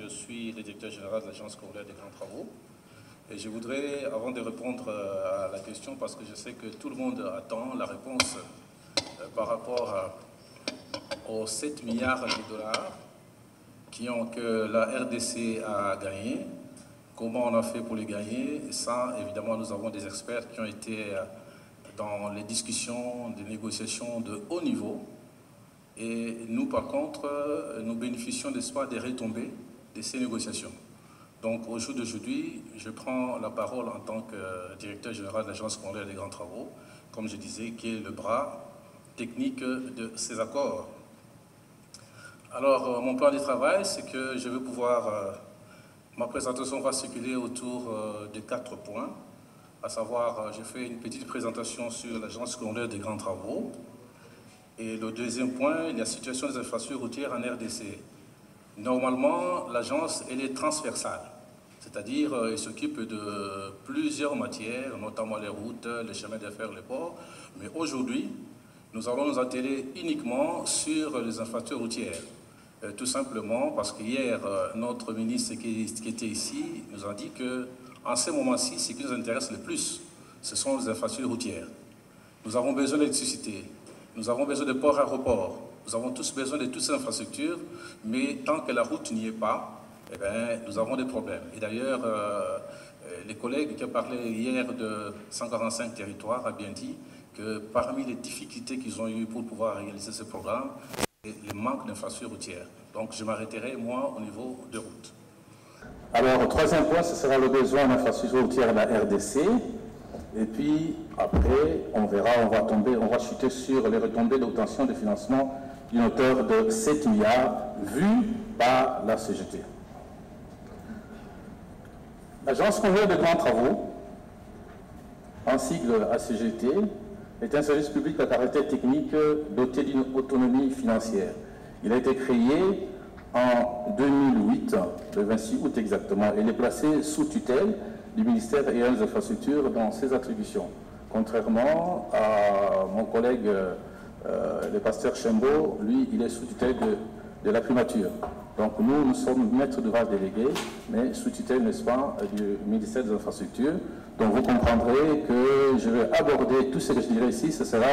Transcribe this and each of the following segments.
je suis le directeur général de l'Agence congolaise des grands travaux. Et je voudrais, avant de répondre à la question, parce que je sais que tout le monde attend la réponse par rapport aux 7 milliards de dollars que la RDC a gagné, comment on a fait pour les gagner. Et ça, évidemment, nous avons des experts qui ont été dans les discussions, des négociations de haut niveau. Et nous, par contre, nous bénéficions, n'est-ce pas, des retombées de ces négociations. Donc, au jour d'aujourd'hui, je prends la parole en tant que directeur général de l'Agence congolaise des grands travaux, comme je disais, qui est le bras technique de ces accords. Alors, mon plan de travail, c'est que je vais pouvoir... ma présentation va circuler autour de 4 points, à savoir, je fais une petite présentation sur l'Agence congolaise des grands travaux. Et le deuxième point, la situation des infrastructures routières en RDC. Normalement, l'agence, elle est transversale, c'est-à-dire elle s'occupe de plusieurs matières, notamment les routes, les chemins de fer, les ports. Mais aujourd'hui, nous allons nous atteler uniquement sur les infrastructures routières. Tout simplement parce qu'hier, notre ministre qui était ici nous a dit qu'en ce moment-ci, ce qui nous intéresse le plus, ce sont les infrastructures routières. Nous avons besoin d'électricité, nous avons besoin de ports-aéroports, nous avons tous besoin de toutes ces infrastructures, mais tant que la route n'y est pas, eh bien, nous avons des problèmes. Et d'ailleurs, les collègues qui ont parlé hier de 145 territoires ont bien dit que parmi les difficultés qu'ils ont eues pour pouvoir réaliser ce programme, c'est le manque d'infrastructures routières. Donc je m'arrêterai, moi, au niveau de route. Alors, troisième point, ce sera le besoin d'infrastructures routières de la RDC. Et puis, après, on verra, on va chuter sur les retombées d'obtention de financement d'une hauteur de 7 milliards vue par la CGT. L'Agence congolaise de grands travaux, en sigle ACGT, est un service public à caractère technique doté d'une autonomie financière. Il a été créé en 2008, le 26 août exactement. Il est placé sous tutelle du ministère ayant les infrastructures dans ses attributions. Contrairement à mon collègue, le pasteur Chembo, lui, il est sous tutelle de la primature. Donc nous sommes maîtres d'ouvrage délégués, mais sous tutelle, n'est-ce pas, du ministère des Infrastructures. Donc vous comprendrez que je vais aborder tout ce que je dirai ici, ce sera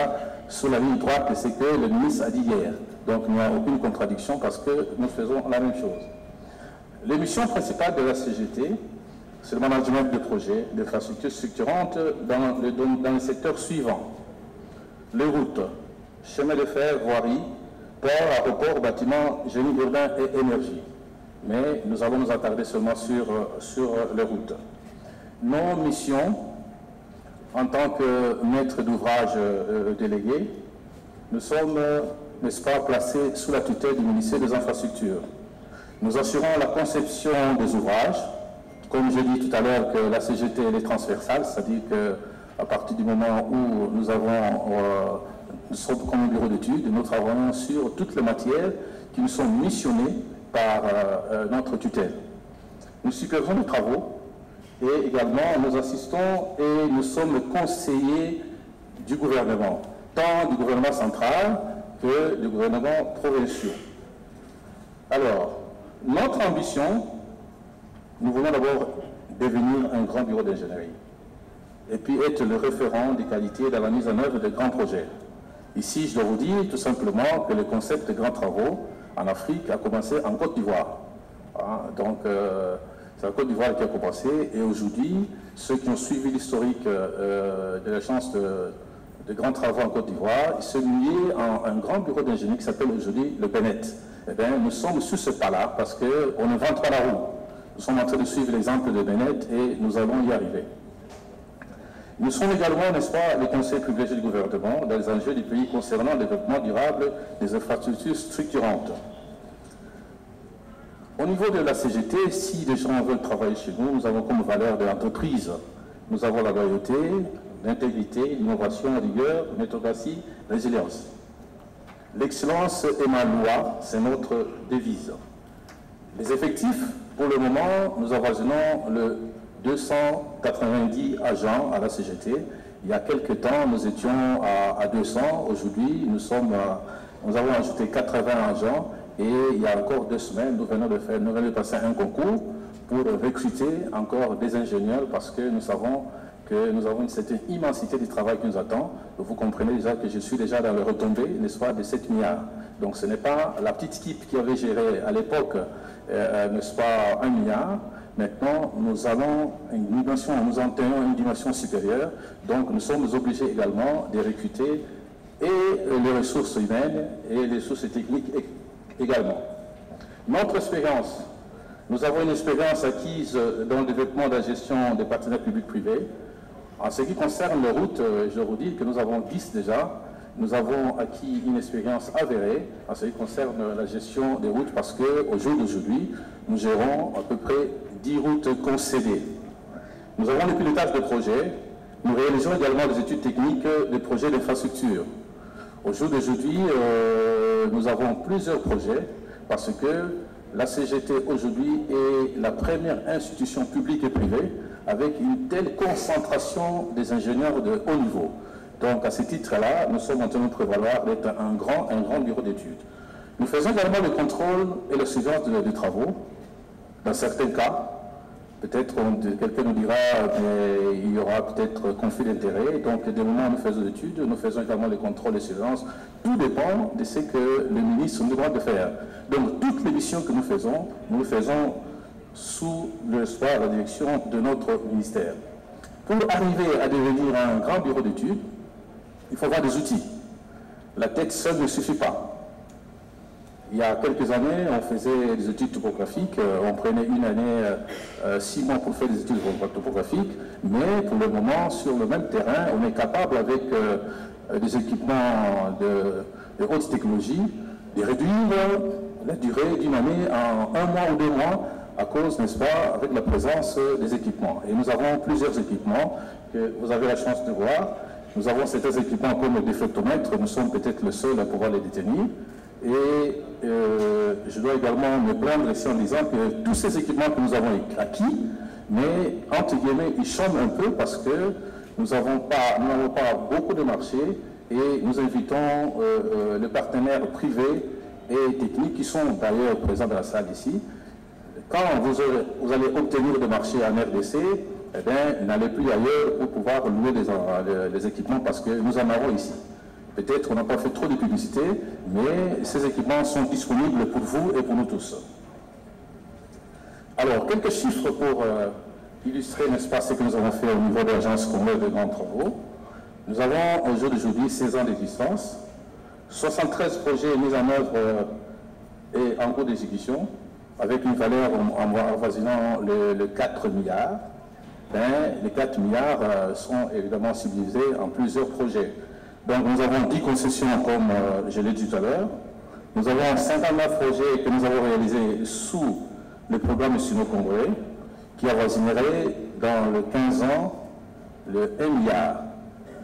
sous la ligne droite de ce que le ministre a dit hier. Donc il n'y a aucune contradiction parce que nous faisons la même chose. Les missions principales de la CGT, c'est le management de projets, d'infrastructures structurantes dans les secteurs suivants. Les routes, chemins de fer, voirie, ports, aéroports, bâtiments, génie urbain et énergie. Mais nous allons nous attarder seulement sur les routes. Nos missions, en tant que maître d'ouvrage délégué, nous sommes, n'est-ce pas, placés sous la tutelle du ministère des Infrastructures. Nous assurons la conception des ouvrages. Comme j'ai dit tout à l'heure que la CGT elle est transversale, c'est-à-dire qu'à partir du moment où nous sommes comme un bureau d'études, nous travaillons sur toutes les matières qui nous sont missionnées par notre tutelle. Nous supervisons les travaux et également nous assistons et nous sommes le conseiller du gouvernement, tant du gouvernement central que du gouvernement provincial. Alors, notre ambition, nous voulons d'abord devenir un grand bureau d'ingénierie et puis être le référent des qualités dans la mise en œuvre de grands projets. Ici, je dois vous dire tout simplement que le concept de grands travaux en Afrique a commencé en Côte d'Ivoire. Donc, c'est la Côte d'Ivoire qui a commencé et aujourd'hui, ceux qui ont suivi l'historique de l'agence de grands travaux en Côte d'Ivoire, ils se liaient en un grand bureau d'ingénierie qui s'appelle aujourd'hui le BENET. Eh bien, nous sommes sur ce pas-là parce qu'on ne vante pas la roue. Nous sommes en train de suivre l'exemple de BENET et nous allons y arriver. Nous sommes également, n'est-ce pas, les conseils privilégiés du gouvernement dans les enjeux du pays concernant le développement durable des infrastructures structurantes. Au niveau de la CGT, si les gens veulent travailler chez nous, nous avons comme valeur de l'entreprise. Nous avons la loyauté, l'intégrité, l'innovation, la rigueur, la méthodologie, la résilience. L'excellence est ma loi, c'est notre devise. Les effectifs, pour le moment, nous avoisinons le 290 agents à la CGT. Il y a quelques temps, nous étions à 200. Aujourd'hui, nous avons ajouté 80 agents Et il y a encore 2 semaines, nous venons de passer un concours pour recruter encore des ingénieurs parce que nous savons que nous avons une certaine immensité du travail qui nous attend. Vous comprenez déjà que je suis déjà dans le retombée, n'est-ce pas, de 7 milliards. Donc ce n'est pas la petite équipe qui avait géré à l'époque, n'est-ce pas, 1 milliard. Maintenant, nous allons nous en tenons une dimension supérieure. Donc nous sommes obligés également de recruter et les ressources humaines et les ressources techniques également. Notre expérience, nous avons une expérience acquise dans le développement de la gestion des partenaires publics-privés. En ce qui concerne les routes, je vous dis que nous avons 10 déjà. Nous avons acquis une expérience avérée en ce qui concerne la gestion des routes parce qu'au jour d'aujourd'hui, nous gérons à peu près 10 routes concédées. Nous avons le pilotage de projets. Nous réalisons également des études techniques des projets d'infrastructure. Au jour d'aujourd'hui, nous avons plusieurs projets parce que la CGT aujourd'hui est la première institution publique et privée avec une telle concentration des ingénieurs de haut niveau. Donc à ce titre-là, nous sommes en train de prévaloir d'être un grand bureau d'études. Nous faisons également le contrôle et la surveillance des travaux. Dans certains cas, peut-être quelqu'un nous dira qu'il y aura peut-être conflit d'intérêts. Donc dès le moment où nous faisons l'étude, nous faisons également le contrôle et la surveillance. Tout dépend de ce que le ministre nous demande de faire. Donc toutes les missions que nous le faisons sous la direction de notre ministère. Pour arriver à devenir un grand bureau d'études, il faut avoir des outils. La tête seule ne suffit pas. Il y a quelques années, on faisait des études topographiques, on prenait une année, 6 mois pour faire des études topographiques, mais pour le moment, sur le même terrain, on est capable avec des équipements de haute technologie de réduire la durée d'une année en 1 mois ou 2 mois à cause, n'est-ce pas, avec la présence des équipements. Et nous avons plusieurs équipements que vous avez la chance de voir. Nous avons certains équipements comme le déflectomètre, nous sommes peut-être le seul à pouvoir les détenir. Et je dois également me plaindre ici en disant que tous ces équipements que nous avons acquis, mais entre guillemets, ils chôment un peu parce que nous n'avons pas beaucoup de marchés et nous invitons les partenaires privés et techniques qui sont d'ailleurs présents dans la salle ici. Quand vous allez obtenir des marchés en RDC, eh bien, n'allez plus ailleurs pour pouvoir louer les équipements parce que nous en avons ici. Peut-être qu'on n'a pas fait trop de publicité, mais ces équipements sont disponibles pour vous et pour nous tous. Alors, quelques chiffres pour illustrer, n'est-ce pas, ce que nous avons fait au niveau de l'Agence congolaise de grands travaux. Nous avons au jour d'aujourd'hui 16 ans d'existence, 73 projets mis en œuvre et en cours d'exécution, avec une valeur avoisinant le 4 milliards. Les 4 milliards sont évidemment subdivisés en plusieurs projets. Donc nous avons 10 concessions comme je l'ai dit tout à l'heure. Nous avons 59 projets que nous avons réalisés sous le programme Sino-Congolais qui avoisinerait dans le 15 ans le 1 milliard.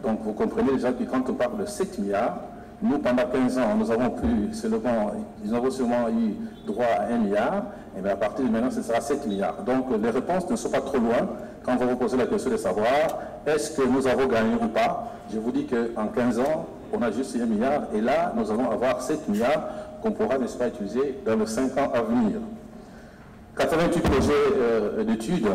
Donc vous comprenez déjà que quand on parle de 7 milliards, nous pendant 15 ans nous avons seulement eu droit à 1 milliard, et bien à partir de maintenant ce sera 7 milliards. Donc les réponses ne sont pas trop loin quand on va vous poser la question de savoir est-ce que nous avons gagné ou pas. Je vous dis qu'en 15 ans, on a juste 1 milliard et là, nous allons avoir 7 milliards qu'on pourra, n'est-ce pas, utiliser dans les 5 ans à venir. 88 projets d'études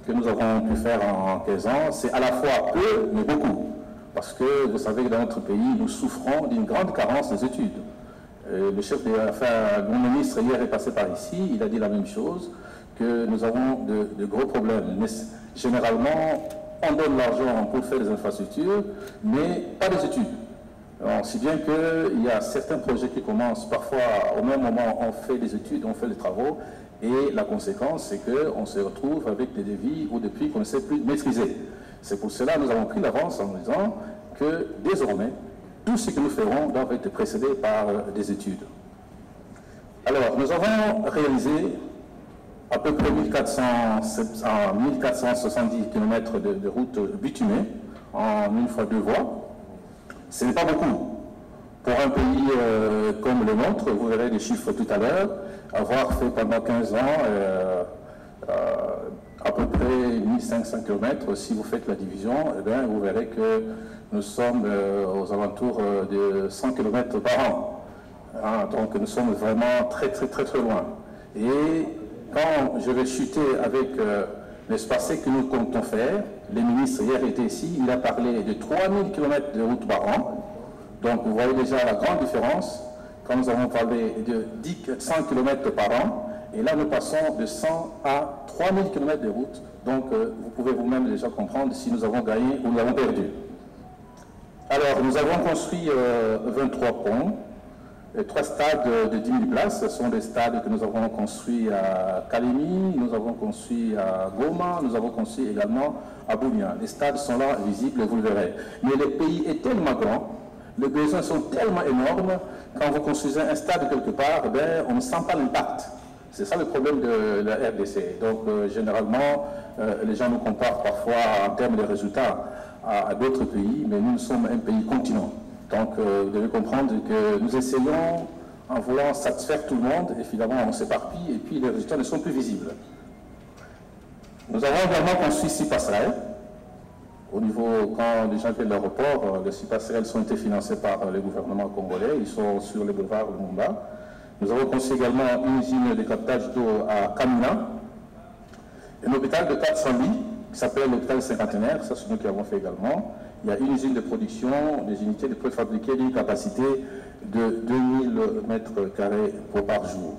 que nous avons pu faire en 15 ans, c'est à la fois peu, mais beaucoup. Parce que vous savez que dans notre pays, nous souffrons d'une grande carence des études. Mon ministre hier est passé par ici, il a dit la même chose, que nous avons de gros problèmes. Mais généralement, on donne l'argent pour faire des infrastructures, mais pas des études. Alors, si bien qu'il y a certains projets qui commencent parfois au même moment, on fait des études, on fait des travaux, et la conséquence, c'est qu'on se retrouve avec des devis ou des prix qu'on ne sait plus maîtriser. C'est pour cela que nous avons pris l'avance en disant que désormais, tout ce que nous ferons doit être précédé par des études. Alors, nous avons réalisé à peu près 1470 km de routes bitumées en 1 fois 2 voies. Ce n'est pas beaucoup. Pour un pays comme le nôtre, vous verrez les chiffres tout à l'heure, avoir fait pendant 15 ans à peu près 1500 km, si vous faites la division, eh bien, vous verrez que nous sommes aux alentours de 100 km par an. hein, donc nous sommes vraiment très loin. Et quand je vais chuter avec l'espace que nous comptons faire, le ministre hier était ici, il a parlé de 3000 km de route par an. Donc vous voyez déjà la grande différence quand nous avons parlé de 100 km par an. Et là, nous passons de 100 à 3000 km de route. Donc, vous pouvez vous-même déjà comprendre si nous avons gagné ou nous avons perdu. Alors, nous avons construit 23 ponts, 3 stades de 10 000 places. Ce sont des stades que nous avons construits à Kalemi, nous avons construits à Goma, nous avons construit également à Bunia. Les stades sont là, visibles, vous le verrez. Mais le pays est tellement grand, les besoins sont tellement énormes, quand vous construisez un stade quelque part, ben, on ne sent pas l'impact. C'est ça le problème de la RDC. Donc, généralement, les gens nous comparent parfois en termes de résultats à d'autres pays, mais nous sommes un pays continent. Donc, vous devez comprendre que nous essayons, en voulant satisfaire tout le monde, et finalement, on s'éparpille, et puis les résultats ne sont plus visibles. Nous avons également construit 6 passerelles. Au niveau, quand les gens viennent de l'aéroport, les 6 passerelles ont été financées par le gouvernement congolais. Ils sont sur les boulevards Lumumba. Nous avons construit également une usine de captage d'eau à Kamina, un hôpital de 400 lits qui s'appelle l'hôpital cinquantenaire, ça c'est nous qui avons fait également. Il y a une usine de production, des unités de préfabriquées d'une capacité de 2000 mètres carrés par jour.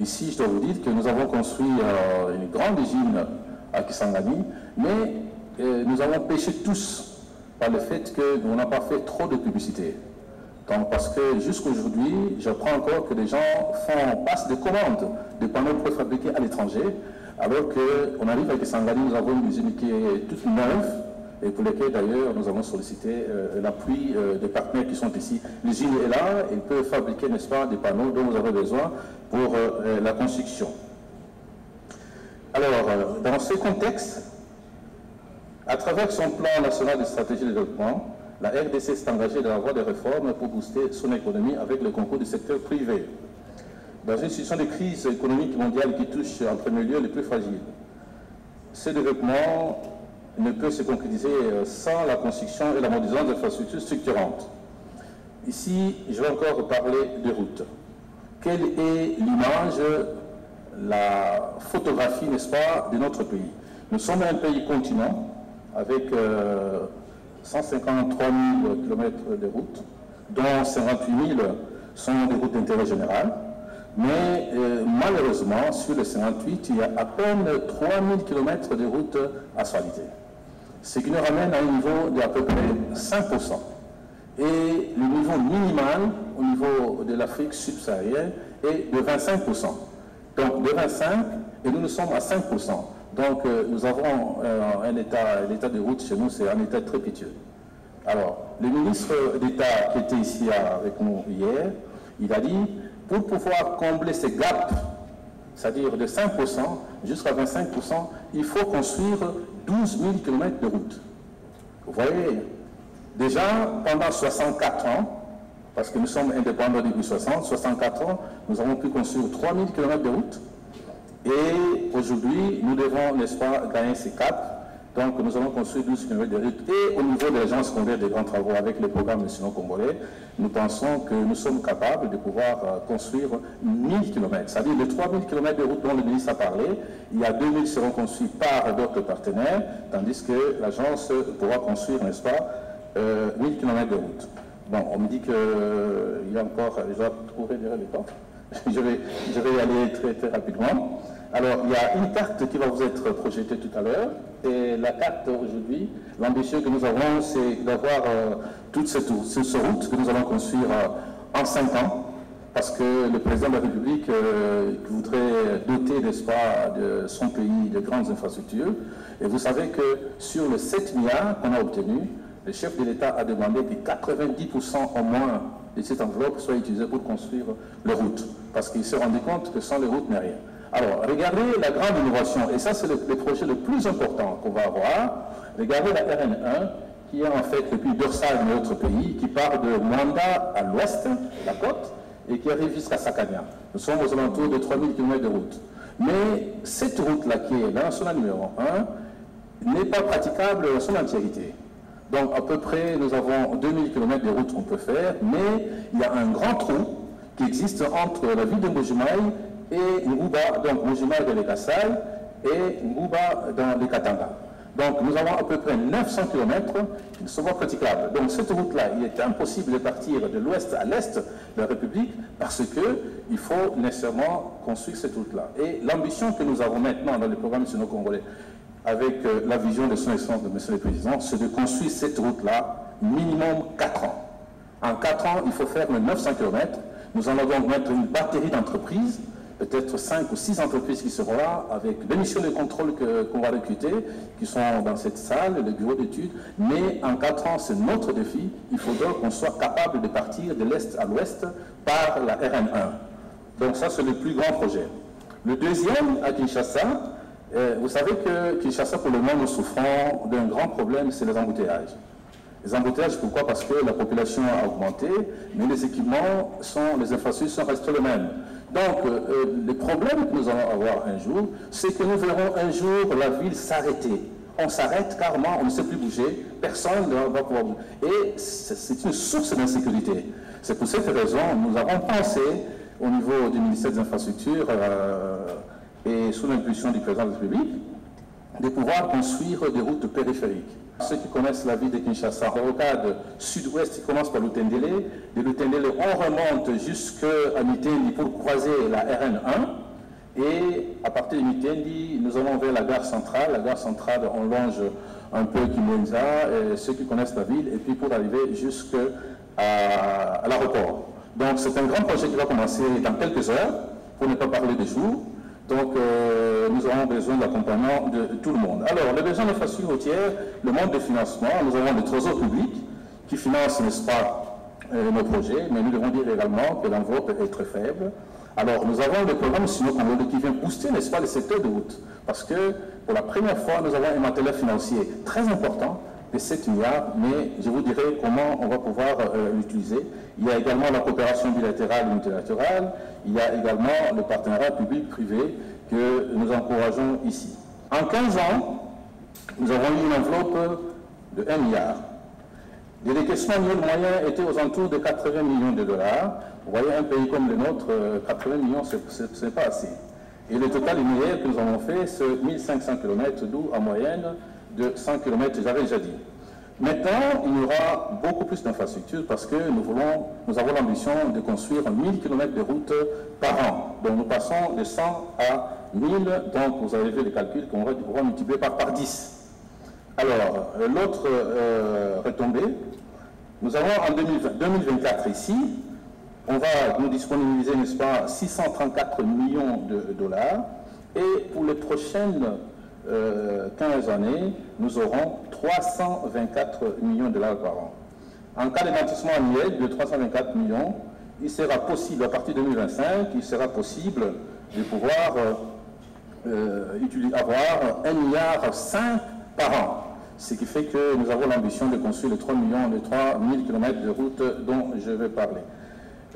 Ici, je dois vous dire que nous avons construit une grande usine à Kisangani, mais nous avons péché tous par le fait que nous n'avons pas fait trop de publicité. Donc, parce que jusqu'aujourd'hui, j'apprends encore que les gens passent des commandes de panneaux préfabriqués à l'étranger, alors qu'on arrive avec Kisangani, nous avons une usine qui est toute neuve, et pour lesquelles d'ailleurs nous avons sollicité l'appui des partenaires qui sont ici. L'usine est là, ils peuvent fabriquer, n'est-ce pas, des panneaux dont vous avez besoin pour la construction. Alors, dans ce contexte, à travers son plan national de stratégie de développement, la RDC s'est engagée dans la voie des réformes pour booster son économie avec le concours du secteur privé. Dans une situation de crise économique mondiale qui touche en premier lieu les plus fragiles, ce développement ne peut se concrétiser sans la construction et la modernisation d'infrastructures structurantes. Ici, je vais encore parler de routes. Quelle est l'image, la photographie, n'est-ce pas, de notre pays? Nous sommes un pays continent avec 153 000 km de routes, dont 58 000 sont des routes d'intérêt général. Mais malheureusement, sur les 58, il y a à peine 3 000 km de routes asphaltées. Ce qui nous ramène à un niveau d'à peu près 5%. Et le niveau minimal au niveau de l'Afrique subsaharienne est de 25%. Donc de 25%, et nous sommes à 5%. Donc nous avons l'état de route chez nous, c'est un état très pitié. Alors, le ministre d'État qui était ici avec nous hier, il a dit, pour pouvoir combler ces gaps, c'est-à-dire de 5% jusqu'à 25%, il faut construire 12 000 km de route. Vous voyez, déjà pendant 64 ans, parce que nous sommes indépendants depuis 64 ans, nous avons pu construire 3 000 km de route. Et aujourd'hui, nous devons, n'est-ce pas, gagner ces caps. Donc, nous allons construire 12 km de route. Et au niveau de l'agence congolaise des grands travaux avec le programme national congolais, nous pensons que nous sommes capables de pouvoir construire 1000 km. C'est-à-dire les 3000 km de route dont le ministre a parlé, il y a 2000 qui seront construits par d'autres partenaires, tandis que l'agence pourra construire, n'est-ce pas, 1000 km de route. Bon, on me dit qu'il y a encore, je dois trouver derrière le temps. Je vais y aller très rapidement. Alors, il y a une carte qui va vous être projetée tout à l'heure. Et la carte aujourd'hui, l'ambition que nous avons, c'est d'avoir toute cette route que nous allons construire en 5 ans. Parce que le président de la République voudrait doter, n'est-ce pas, de son pays de grandes infrastructures. Et vous savez que sur les 7 milliards qu'on a obtenus, le chef de l'État a demandé que 90% au moins de cette enveloppe soit utilisée pour construire les routes. Parce qu'il s'est rendu compte que sans les routes, il n'y a rien. Alors, regardez la grande innovation, et ça c'est le projet le plus important qu'on va avoir. Regardez la RN1, qui est en fait le puits dorsal de notre pays, qui part de Mwanda à l'ouest, la côte, et qui arrive jusqu'à Sakania. Nous sommes aux alentours de 3000 km de route. Mais cette route-là, qui est là, sur la numéro 1, n'est pas praticable en son entièreté. Donc, à peu près, nous avons 2000 km de route qu'on peut faire, mais il y a un grand trou qui existe entre la ville de Mbuji-Mayi et Ngouba, donc Mbuji-Mayi dans les Kasaï et Ngouba dans les Katanga. Donc nous avons à peu près 900 km qui ne sont pas praticables. Donc cette route-là, il est impossible de partir de l'ouest à l'est de la République parce qu'il faut nécessairement construire cette route-là. Et l'ambition que nous avons maintenant dans les programmes nationaux congolais, avec la vision de son excellence de M. le Président, c'est de construire cette route-là minimum 4 ans. En 4 ans, il faut faire les 900 km. Nous allons donc mettre une batterie d'entreprises, peut-être 5 ou 6 entreprises qui seront là, avec des missions de contrôle qu'on va recruter, qui sont dans cette salle, le bureau d'études. Mais en 4 ans, c'est notre défi. Il faudra qu'on soit capable de partir de l'Est à l'Ouest par la RN1. Donc ça, c'est le plus grand projet. Le deuxième, à Kinshasa, vous savez que Kinshasa, pour le moment, nous souffrons d'un grand problème, c'est les embouteillages. Les embouteillages, pourquoi? Parce que la population a augmenté, mais les équipements, les infrastructures restent les mêmes. Donc, le problème que nous allons avoir un jour, c'est que nous verrons un jour la ville s'arrêter. On s'arrête carrément, on ne sait plus bouger, personne ne va pouvoir bouger. Et c'est une source d'insécurité. C'est pour cette raison que nous avons pensé, au niveau du ministère des Infrastructures et sous l'impulsion du président de la République, de pouvoir construire des routes périphériques. Ceux qui connaissent la ville de Kinshasa, le rocade sud-ouest, qui commence par Lutendele. De Lutendele, on remonte jusqu'à Mitendi pour croiser la RN1. Et à partir de Mitendi, nous allons vers la gare centrale. La gare centrale, on longe un peu Kimenza, ceux qui connaissent la ville, et puis pour arriver jusqu'à l'aéroport. Donc c'est un grand projet qui va commencer dans quelques heures, pour ne pas parler des jours. Donc, nous avons besoin de l'accompagnement de tout le monde. Alors, les besoins d'infrastructures routières, le monde de financement, nous avons le trésor public qui finance, n'est-ce pas, nos projets, mais nous devons dire également que l'enveloppe est très faible. Alors, nous avons le programme Sino-Congolais qui vient booster, n'est-ce pas, le secteur de route. Parce que, pour la première fois, nous avons un matériel financier très important, de 7 milliards, mais je vous dirai comment on va pouvoir l'utiliser. Il y a également la coopération bilatérale et multilatérale, il y a également le partenariat public-privé que nous encourageons ici. En 15 ans, nous avons eu une enveloppe de 1 milliard. Les décaissements annuels moyens étaient aux alentours de 80 millions de dollars. Vous voyez, un pays comme le nôtre, 80 millions, ce n'est pas assez. Et le total immédiat que nous avons fait, c'est 1500 km, d'où en moyenne de 100 km, j'avais déjà dit. Maintenant, il y aura beaucoup plus d'infrastructures parce que nous avons l'ambition de construire 1000 km de routes par an. Donc nous passons de 100 à 1000, donc vous avez vu les calculs qu'on va multiplier par 10. Alors, l'autre retombée, nous avons en 2024 ici, on va nous disponibiliser, n'est-ce pas, 634 millions de dollars, et pour les prochaines 15 années, nous aurons 324 millions de dollars par an. En cas d'investissement annuel de 324 millions, il sera possible, à partir de 2025, il sera possible de pouvoir avoir 1,5 milliard par an. Ce qui fait que nous avons l'ambition de construire les 3 000 km de routes dont je vais parler.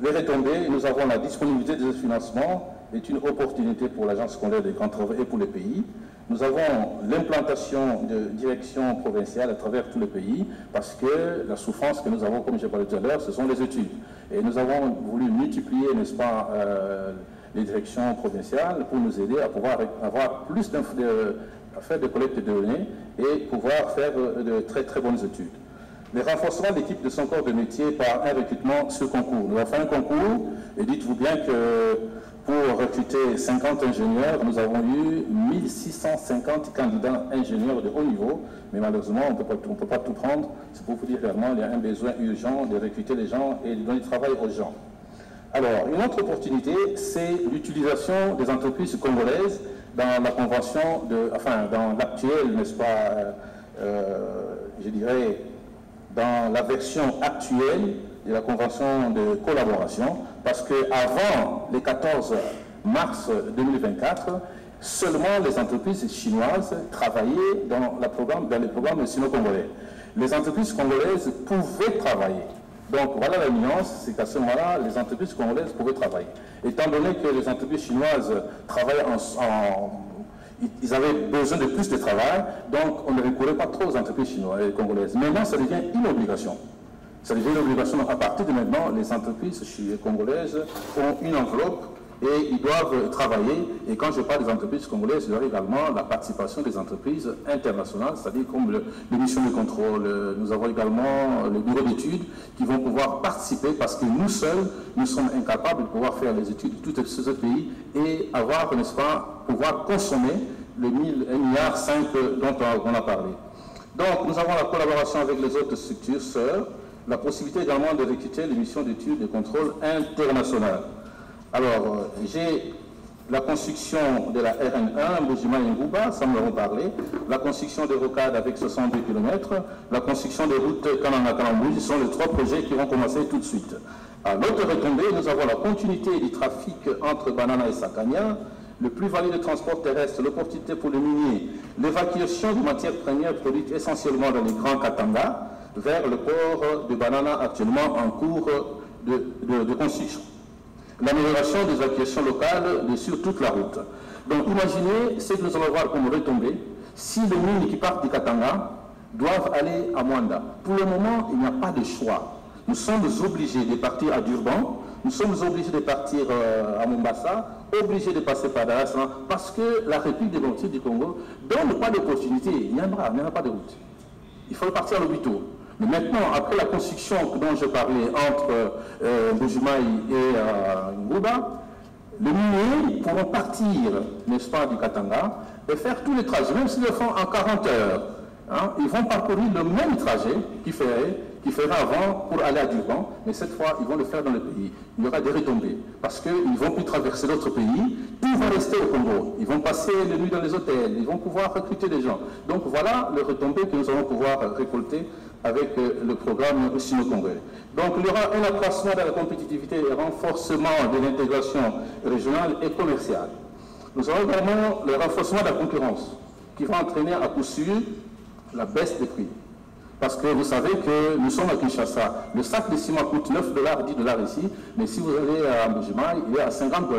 Les retombées, nous avons la disponibilité des financements, est une opportunité pour l'Agence scolaire des grands travaux et pour les pays. Nous avons l'implantation de directions provinciales à travers tout le pays parce que la souffrance que nous avons, comme j'ai parlé tout à l'heure, ce sont les études. Et nous avons voulu multiplier, n'est-ce pas, les directions provinciales pour nous aider à pouvoir avoir plus à faire de collecte de données et pouvoir faire de très très bonnes études. Le renforcement de l'équipe de son corps de métier par un recrutement sur concours. Nous avons fait un concours et dites-vous bien que pour recruter 50 ingénieurs, nous avons eu 1650 candidats ingénieurs de haut niveau, mais malheureusement, on ne peut pas tout prendre. C'est pour vous dire réellement, il y a un besoin urgent de recruter les gens et de donner du travail aux gens. Alors, une autre opportunité, c'est l'utilisation des entreprises congolaises dans la convention, dans l'actuel, n'est-ce pas, je dirais, dans la version actuelle de la convention de collaboration, parce qu'avant le 14 mars 2024, seulement les entreprises chinoises travaillaient dans les programmes sino-congolais. Les entreprises congolaises pouvaient travailler. Donc voilà la nuance, c'est qu'à ce moment-là, les entreprises congolaises pouvaient travailler. Étant donné que les entreprises chinoises travaillent ils avaient besoin de plus de travail, donc on ne recourait pas trop aux entreprises chinoises et congolaises. Maintenant, ça devient une obligation. Ça devient une obligation. À partir de maintenant, les entreprises congolaises ont une enveloppe et ils doivent travailler. Et quand je parle des entreprises congolaises, il y aura également la participation des entreprises internationales, c'est-à-dire comme les missions de contrôle. Nous avons également le bureau d'études qui vont pouvoir participer parce que nous seuls, nous sommes incapables de pouvoir faire les études de tous ces pays et avoir, n'est-ce pas, pouvoir consommer le 1,5 milliard dont on a parlé. Donc, nous avons la collaboration avec les autres structures sœurs, la possibilité également de recruter les missions d'études et de contrôle internationales. Alors, j'ai la construction de la RN1, Mbujima et Ngouba, ça nous avons parlé, la construction des rocades avec 62 km, la construction des routes Kananga-Kalambouji, ce sont les 3 projets qui vont commencer tout de suite. À l'autre retombée, nous avons la continuité du trafic entre Banana et Sakania, le plus-value de transport terrestre, l'opportunité pour les miniers, l'évacuation de matières premières produites essentiellement dans les grands Katanga vers le port de Banana actuellement en cours de construction. L'amélioration des acquisitions locales sur toute la route. Donc imaginez ce que nous allons voir comme retombée si les mines qui partent du Katanga doivent aller à Mwanda. Pour le moment, il n'y a pas de choix. Nous sommes obligés de partir à Durban, nous sommes obligés de partir à Mombasa, obligés de passer par Dar es Salaam, parce que la République démocratique du Congo ne donne pas d'opportunité. Il n'y en aura pas de route. Il faut partir à l'hôpital. Mais maintenant, après la construction dont je parlais entre Mbujimai et Ngouba, les miniers pourront partir, n'est-ce pas, du Katanga et faire tous les trajets, même s'ils le font en 40 heures. Hein, ils vont parcourir le même trajet qu'ils feraient avant pour aller à Durban, mais cette fois, ils vont le faire dans le pays. Il y aura des retombées, parce qu'ils ne vont plus traverser d'autres pays, tout va rester au Congo. Ils vont passer les nuits dans les hôtels, ils vont pouvoir recruter des gens. Donc voilà les retombées que nous allons pouvoir récolter avec le programme sino-congolais. Donc il y aura un accroissement de la compétitivité et renforcement de l'intégration régionale et commerciale. Nous aurons également le renforcement de la concurrence, qui va entraîner à coup sûr la baisse des prix. Parce que vous savez que nous sommes à Kinshasa, le sac de ciment coûte 9 $, 10 $ ici, mais si vous allez à Mbujima, il est à 50 $.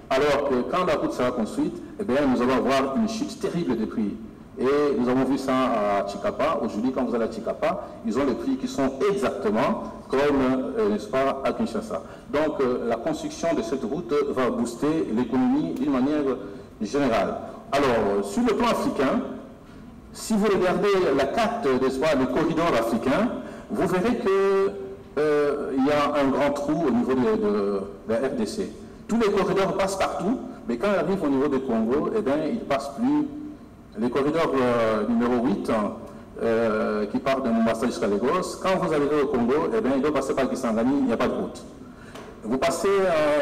Alors que quand la route sera construite, eh bien, nous allons avoir une chute terrible des prix. Et nous avons vu ça à Chikapa. Aujourd'hui, quand vous allez à Chikapa, ils ont les prix qui sont exactement comme, n'est-ce pas, à Kinshasa. Donc, la construction de cette route va booster l'économie d'une manière générale. Alors, sur le plan africain, si vous regardez la carte, n'est-ce pas, le corridor africain, vous verrez qu'il y a un grand trou au niveau de la RDC. Tous les corridors passent partout, mais quand ils arrivent au niveau du Congo, eh bien, ils ne passent plus. Les corridors numéro 8, qui part de Mombasa jusqu'à Lagos, quand vous arrivez au Congo, eh bien, il doit passer par Kisangani, il n'y a pas de route. Vous passez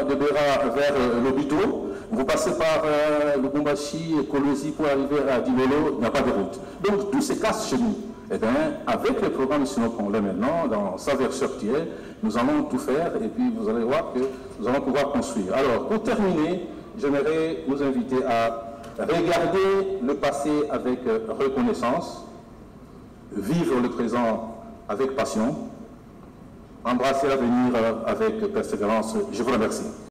de Béra vers l'Obito, vous passez par Lubumbashi et Kolwezi pour arriver à Dilolo, il n'y a pas de route. Donc tout se casse chez nous. Eh bien, avec le programme sino-congolais maintenant, dans sa version actuelle, nous allons tout faire et puis vous allez voir que nous allons pouvoir construire. Alors, pour terminer, j'aimerais vous inviter à regarder le passé avec reconnaissance, vivre le présent avec passion, embrasser l'avenir avec persévérance. Je vous remercie.